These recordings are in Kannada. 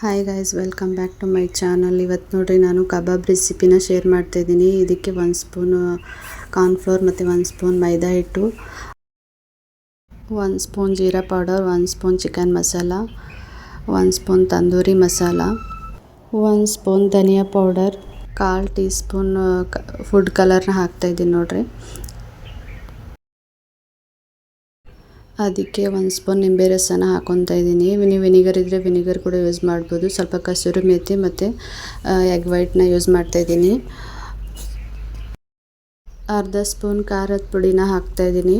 Hi guys, welcome back to my channel. ಇವತ್ತು ನೋಡ್ರಿ ನಾನು ಕಬಾಬ್ ರೆಸಿಪಿನ ಶೇರ್ ಮಾಡ್ತಾಯಿದ್ದೀನಿ. ಇದಕ್ಕೆ 1 ಸ್ಪೂನ್ ಕಾರ್ನ್ಫ್ಲೋರ್ ಮತ್ತು 1 ಸ್ಪೂನ್ ಮೈದಾ ಹಿಟ್ಟು, 1 ಸ್ಪೂನ್ ಜೀರಾ powder, 1 spoon chicken masala, 1 spoon tandoori masala, 1 spoon ಧನಿಯಾ ಪೌಡರ್, 1/4 ಟೀ ಸ್ಪೂನ್ ಫುಡ್ ಕಲರ್ನ ಹಾಕ್ತಾಯಿದ್ದೀನಿ ನೋಡ್ರಿ. ಅದಕ್ಕೆ 1 ಸ್ಪೂನ್ ನಿಂಬೆ ರಸನ ಹಾಕ್ಕೊತಾ ಇದ್ದೀನಿ. ನೀವು ವಿನಿಗರ್ ಇದ್ದರೆ ವಿನಿಗರ್ ಕೂಡ ಯೂಸ್ ಮಾಡ್ಬೋದು. ಸ್ವಲ್ಪ ಕಸೂರಿ ಮೇಥಿ ಮತ್ತು ಎಗ್ ವೈಟ್ನ ಯೂಸ್ ಮಾಡ್ತಾಯಿದ್ದೀನಿ. ಅರ್ಧ ಸ್ಪೂನ್ ಖಾರದ ಪುಡಿನ ಹಾಕ್ತಾಯಿದ್ದೀನಿ.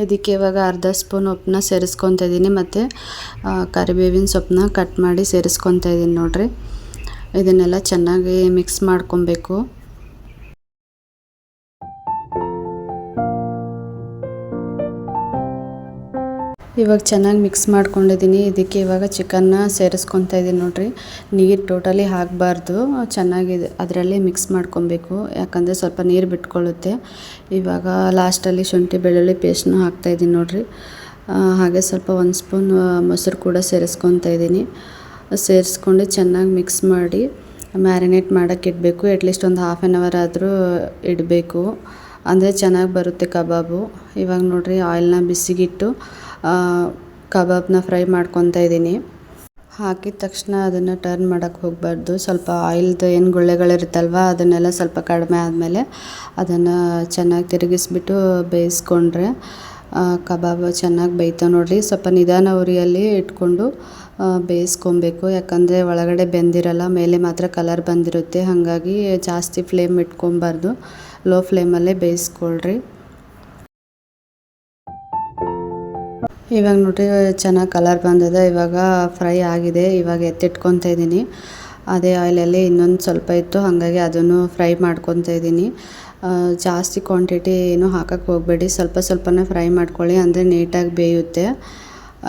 ಇದಕ್ಕೆ ಇವಾಗ ಅರ್ಧ ಸ್ಪೂನ್ ಉಪ್ಪನ್ನ ಸೇರಿಸ್ಕೊತಾ ಇದ್ದೀನಿ ಮತ್ತು ಕರಿಬೇವಿನ ಸೊಪ್ಪನ್ನ ಕಟ್ ಮಾಡಿ ಸೇರಿಸ್ಕೊತಾ ಇದ್ದೀನಿ ನೋಡ್ರಿ. ಇದನ್ನೆಲ್ಲ ಚೆನ್ನಾಗಿ ಮಿಕ್ಸ್ ಮಾಡ್ಕೊಬೇಕು. ಇವಾಗ ಚೆನ್ನಾಗಿ ಮಿಕ್ಸ್ ಮಾಡ್ಕೊಂಡಿದ್ದೀನಿ. ಇದಕ್ಕೆ ಇವಾಗ ಚಿಕನ್ನ ಸೇರಿಸ್ಕೊತಾ ಇದ್ದೀನಿ ನೋಡ್ರಿ. ನೀರು ಟೋಟಲಿ ಹಾಕಬಾರ್ದು, ಚೆನ್ನಾಗಿ ಅದರಲ್ಲೇ ಮಿಕ್ಸ್ ಮಾಡ್ಕೊಬೇಕು, ಯಾಕಂದರೆ ಸ್ವಲ್ಪ ನೀರು ಬಿಟ್ಕೊಳ್ಳುತ್ತೆ. ಇವಾಗ ಲಾಸ್ಟಲ್ಲಿ ಶುಂಠಿ ಬೆಳ್ಳುಳ್ಳಿ ಪೇಸ್ಟ್ನ ಹಾಕ್ತಾಯಿದ್ದೀನಿ ನೋಡ್ರಿ. ಹಾಗೆ ಸ್ವಲ್ಪ 1 ಸ್ಪೂನ್ ಮೊಸರು ಕೂಡ ಸೇರಿಸ್ಕೊತಾ ಇದ್ದೀನಿ. ಸೇರಿಸ್ಕೊಂಡು ಚೆನ್ನಾಗಿ ಮಿಕ್ಸ್ ಮಾಡಿ ಮ್ಯಾರಿನೇಟ್ ಮಾಡೋಕ್ಕೆ ಇಡಬೇಕು. ಅಟ್ಲೀಸ್ಟ್ ಒಂದು ½ ಆನ್ ಅವರ್ ಆದರೂ ಇಡಬೇಕು, ಅಂದರೆ ಚೆನ್ನಾಗಿ ಬರುತ್ತೆ ಕಬಾಬು. ಇವಾಗ ನೋಡ್ರಿ ಆಯಿಲ್ನ ಬಿಸಿಗಿಟ್ಟು ಕಬಾಬ್ನ ಫ್ರೈ ಮಾಡ್ಕೊತಾ ಇದ್ದೀನಿ. ಹಾಕಿದ ತಕ್ಷಣ ಅದನ್ನು ಟರ್ನ್ ಮಾಡೋಕ್ಕೆ ಹೋಗಬಾರ್ದು. ಸ್ವಲ್ಪ ಆಯಿಲ್ದು ಏನು ಗುಳ್ಳೆಗಳಿರುತ್ತಲ್ವ ಅದನ್ನೆಲ್ಲ ಸ್ವಲ್ಪ ಕಡಿಮೆ ಆದಮೇಲೆ ಅದನ್ನು ಚೆನ್ನಾಗಿ ತಿರುಗಿಸ್ಬಿಟ್ಟು ಬೇಯಿಸ್ಕೊಂಡ್ರೆ ಕಬಾಬ್ ಚೆನ್ನಾಗಿ ಬೇಯ್ತಾವೆ ನೋಡಿರಿ. ಸ್ವಲ್ಪ ನಿಧಾನ ಉರಿಯಲ್ಲಿ ಇಟ್ಕೊಂಡು ಬೇಯಿಸ್ಕೊಬೇಕು, ಯಾಕಂದರೆ ಒಳಗಡೆ ಬೆಂದಿರಲ್ಲ, ಮೇಲೆ ಮಾತ್ರ ಕಲರ್ ಬಂದಿರುತ್ತೆ. ಹಾಗಾಗಿ ಜಾಸ್ತಿ ಫ್ಲೇಮ್ ಇಟ್ಕೊಬಾರ್ದು, ಲೋ ಫ್ಲೇಮಲ್ಲೇ ಬೇಯಿಸ್ಕೊಳ್ರಿ. ಇವಾಗ ನೋಡಿರಿ ಚೆನ್ನಾಗಿ ಕಲರ್ ಬಂದಿದೆ. ಇವಾಗ ಫ್ರೈ ಆಗಿದೆ. ಇವಾಗ ಎತ್ತಿಟ್ಕೊತಾ ಇದ್ದೀನಿ. ಅದೇ ಆಯಿಲಲ್ಲಿ ಇನ್ನೊಂದು ಸ್ವಲ್ಪ ಇತ್ತು, ಹಾಗಾಗಿ ಅದನ್ನು ಫ್ರೈ ಮಾಡ್ಕೊತಾ ಇದ್ದೀನಿ. ಜಾಸ್ತಿ ಕ್ವಾಂಟಿಟಿ ಏನು ಹಾಕೋಕ್ಕೆ ಹೋಗಬೇಡಿ, ಸ್ವಲ್ಪ ಸ್ವಲ್ಪನೇ ಫ್ರೈ ಮಾಡ್ಕೊಳ್ಳಿ, ಅಂದರೆ ನೀಟಾಗಿ ಬೇಯುತ್ತೆ.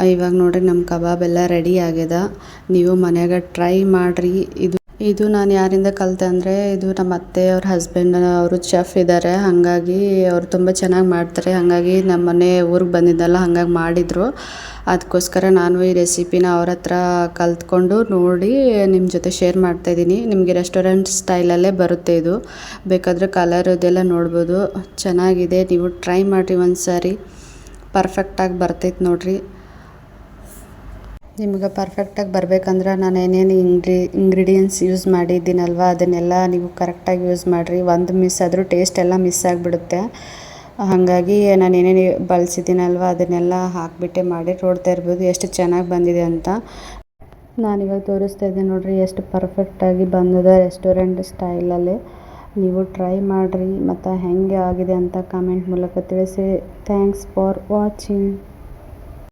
ಇವಾಗ ನೋಡಿರಿ ನಮ್ಮ ಕಬಾಬ್ ಎಲ್ಲ ರೆಡಿ ಆಗ್ಯದ. ನೀವು ಮನ್ಯಾಗ ಟ್ರೈ ಮಾಡಿರಿ. ಇದು ನಾನು ಯಾರಿಂದ ಕಲಿತೆ ಅಂದರೆ, ಇದು ನಮ್ಮ ಅತ್ತೆ ಅವ್ರ ಹಸ್ಬೆಂಡ್ ಅವರು ಚೆಫ್ ಇದ್ದಾರೆ. ಹಾಗಾಗಿ ಅವರು ತುಂಬ ಚೆನ್ನಾಗಿ ಮಾಡ್ತಾರೆ. ಹಾಗಾಗಿ ನಮ್ಮ ಮನೆ ಊರಿಗೆ ಬಂದಿದ್ದಲ್ಲ, ಹಾಗಾಗಿ ಮಾಡಿದರು. ಅದಕ್ಕೋಸ್ಕರ ನಾನು ಈ ರೆಸಿಪಿನ ಅವ್ರ ಹತ್ರ ಕಲ್ತ್ಕೊಂಡು ನೋಡಿ ನಿಮ್ಮ ಜೊತೆ ಶೇರ್ ಮಾಡ್ತಾಯಿದ್ದೀನಿ. ನಿಮಗೆ ರೆಸ್ಟೋರೆಂಟ್ ಸ್ಟೈಲಲ್ಲೇ ಬರುತ್ತೆ ಇದು. ಬೇಕಾದರೆ ಕಲರ್ ಇದೆಲ್ಲ ನೋಡ್ಬೋದು. ಚೆನ್ನಾಗಿದೆ, ನೀವು ಟ್ರೈ ಮಾಡಿರಿ ಒಂದು ಸಾರಿ. ಪರ್ಫೆಕ್ಟಾಗಿ ಬರ್ತೈತೆ ನೋಡಿರಿ. ನಿಮ್ಗೆ ಪರ್ಫೆಕ್ಟಾಗಿ ಬರಬೇಕಂದ್ರೆ ನಾನು ಏನೇನು ಇಂಗ್ರೀಡಿಯೆಂಟ್ಸ್ ಯೂಸ್ ಮಾಡಿದ್ದೀನಲ್ವ ಅದನ್ನೆಲ್ಲ ನೀವು ಕರೆಕ್ಟಾಗಿ ಯೂಸ್ ಮಾಡಿರಿ. ಒಂದು ಮಿಸ್ ಆದರೂ ಟೇಸ್ಟ್ ಎಲ್ಲ ಮಿಸ್ ಆಗಿಬಿಡುತ್ತೆ. ಹಾಗಾಗಿ ನಾನು ಏನೇನು ಬಳಸಿದ್ದೀನಲ್ವ ಅದನ್ನೆಲ್ಲ ಹಾಕಿಬಿಟ್ಟೆ ಮಾಡಿ. ನೋಡ್ತಾ ಇರ್ಬೋದು ಎಷ್ಟು ಚೆನ್ನಾಗಿ ಬಂದಿದೆ ಅಂತ. ನಾನಿವಾಗ ತೋರಿಸ್ತಾ ಇದ್ದೀನಿ ನೋಡಿರಿ, ಎಷ್ಟು ಪರ್ಫೆಕ್ಟಾಗಿ ಬಂದಿದೆ ರೆಸ್ಟೋರೆಂಟ್ ಸ್ಟೈಲಲ್ಲಿ. ನೀವು ಟ್ರೈ ಮಾಡಿರಿ ಮತ್ತು ಹೆಂಗೆ ಆಗಿದೆ ಅಂತ ಕಾಮೆಂಟ್ ಮೂಲಕ ತಿಳಿಸಿ. Thanks for watching.